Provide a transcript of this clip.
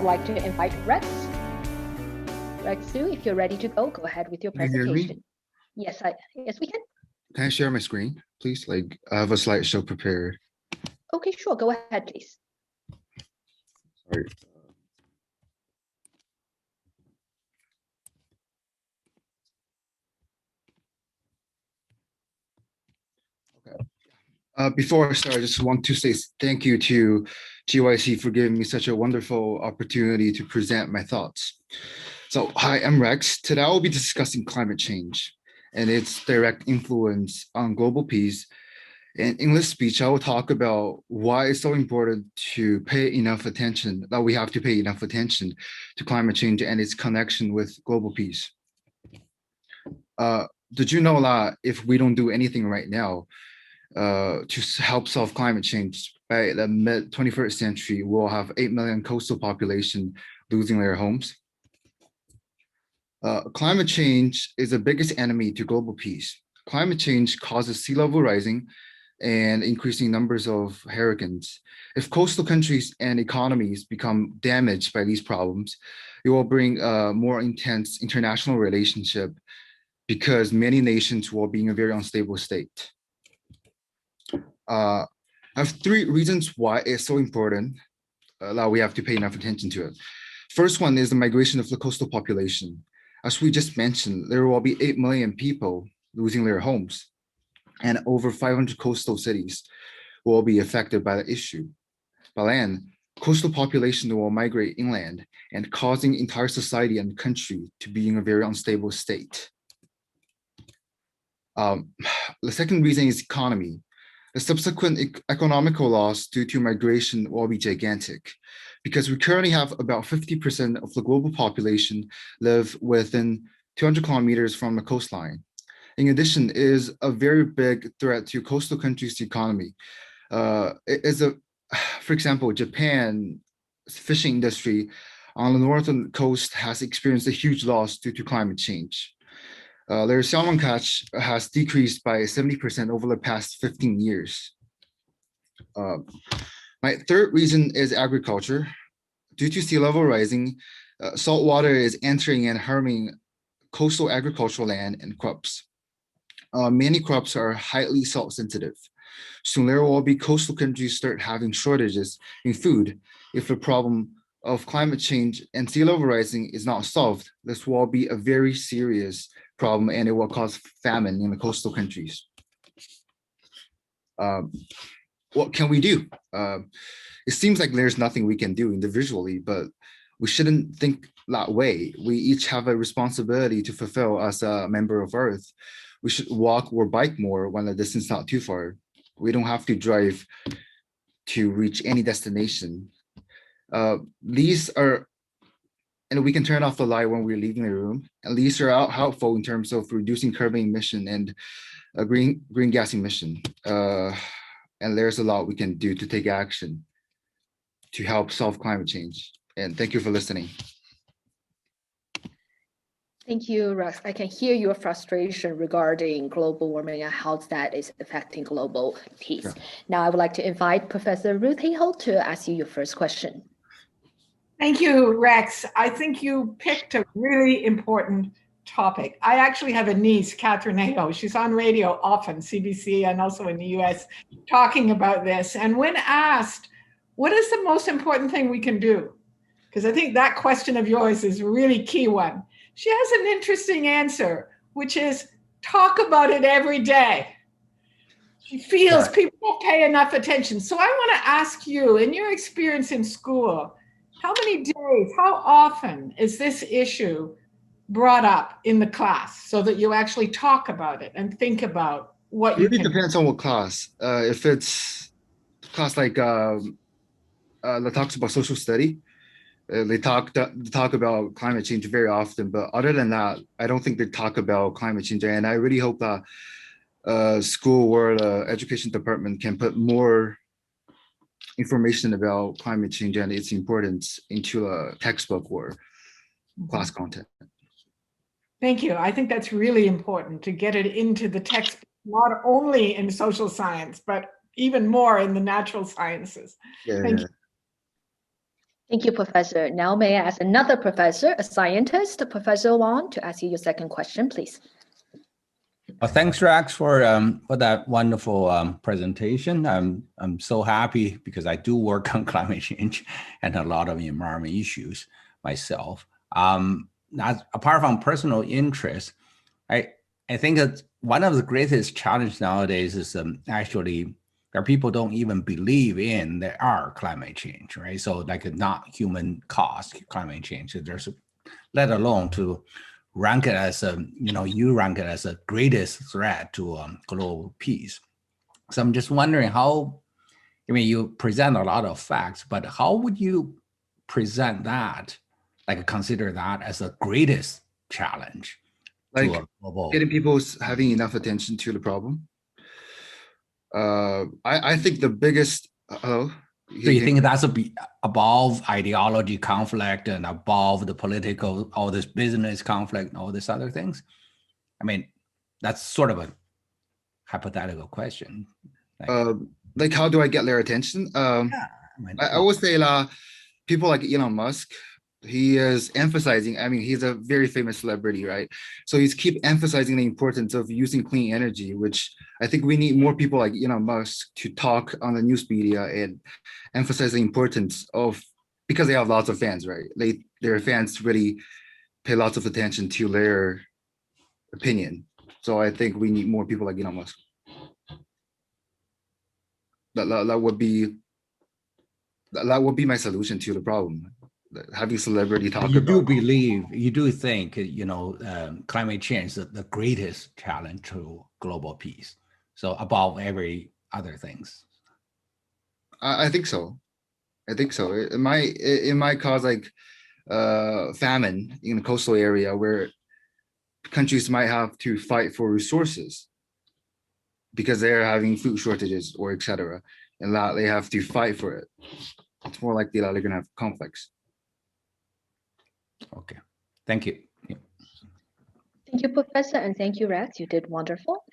like to invite Rex. Rex ZHU, if you're ready to go ahead with your Can you hear me? presentation. Yes, we can. Can I share my screen, please? Like, I have a slideshow prepared. Okay, sure. Go ahead, please. Sorry. Before I start, I just want to say thank you to GYC for giving me such a wonderful opportunity to present my thoughts. So, hi, I'm Rex. Today I will be discussing climate change and its direct influence on global peace. And in this speech, I will talk about why it's so important to pay enough attention, that we have to pay enough attention to climate change and its connection with global peace. Did you know that if we don't do anything right now, to help solve climate change, by the mid 21st century, we'll have 8 million coastal population losing their homes. Climate change is the biggest enemy to global peace. Climate change causes sea level rising and increasing numbers of hurricanes. If coastal countries and economies become damaged by these problems, it will bring a more intense international relationship because many nations will be in a very unstable state. I have three reasons why it's so important that we have to pay enough attention to it. First one is the migration of the coastal population. As we just mentioned, there will be 8 million people losing their homes, and over 500 coastal cities will be affected by the issue. By land, coastal population will migrate inland and causing entire society and country to be in a very unstable state. The second reason is economy. The subsequent economical loss due to migration will be gigantic because we currently have about 50% of the global population live within 200 kilometers from the coastline. In addition, it is a very big threat to coastal countries' economy. For example, Japan's fishing industry on the northern coast has experienced a huge loss due to climate change. Their salmon catch has decreased by 70% over the past 15 years. My third reason is agriculture. Due to sea level rising, salt water is entering and harming coastal agricultural land and crops. Many crops are highly salt sensitive. Soon there will be coastal countries start having shortages in food. If the problem of climate change and sea level rising is not solved, this will be a very serious problem and it will cause famine in the coastal countries. What can we do? It seems like there's nothing we can do individually, but we shouldn't think that way. We each have a responsibility to fulfill as a member of Earth. We should walk or bike more when the distance is not too far. We don't have to drive to reach any destination. These are, and we can turn off the light when we're leaving the room. And these are helpful in terms of reducing carbon emission and green gas emission. And there's a lot we can do to take action to help solve climate change. And thank you for listening. Thank you, Rex. I can hear your frustration regarding global warming and how that is affecting global peace. Yeah. Now, I would like to invite Professor Ruth Hill to ask you your first question. Thank you, Rex. I think you picked a really important topic. I actually have a niece, Catherine Aho. She's on radio often, CBC and also in the US, talking about this. And when asked, what is the most important thing we can do? Because I think that question of yours is a really key one. She has an interesting answer, which is talk about it every day. She feels people don't pay enough attention. So I want to ask you, in your experience in school, how many days, how often is this issue brought up in the class so that you actually talk about it and think about what you can do? It really depends on what class. If it's class like that talks about social study, they talk about climate change very often, but other than that, I don't think they talk about climate change. And I really hope that school or the education department can put more information about climate change and its importance into a textbook or class content. Thank you. I think that's really important to get it into the textbook, not only in social science, but even more in the natural sciences. Yeah. Thank you. Thank you, Professor. Now may I ask another professor, a scientist, Professor Wang, to ask you your second question, please. Well, thanks, Rex, for that wonderful presentation. I'm so happy because I do work on climate change and a lot of environment issues myself. Apart from personal interest, I think that one of the greatest challenges nowadays is actually that people don't even believe in there are climate change, right? So like not human caused climate change. There's, let alone to rank it as you rank it as a greatest threat to global peace. So I'm just wondering how, I mean, you present a lot of facts, but how would you present that, like consider that as the greatest challenge? Like to a global, getting people having enough attention to the problem. I think the biggest, so you think that's above ideology conflict and above the political, all this business conflict and all these other things? I mean, that's sort of a hypothetical question. Like how do I get their attention? Yeah, I would say people like Elon Musk, he is emphasizing, I mean, he's a very famous celebrity, right? So he's keep emphasizing the importance of using clean energy, which I think we need more people like Elon Musk to talk on the news media and emphasize the importance of, because they have lots of fans, right? Their fans really pay lots of attention to their opinion. So I think we need more people like Elon Musk. That would be my solution to the problem. Having celebrity talk you about. do believe, you do think, climate change is the greatest challenge to global peace. So above every other things. I think so. I think so. It might cause like famine in the coastal area where countries might have to fight for resources because they're having food shortages or etc. And that they have to fight for it. It's more likely that they're gonna have conflicts. Okay, thank you. Thank you, Professor, and thank you, Rex. You did wonderful.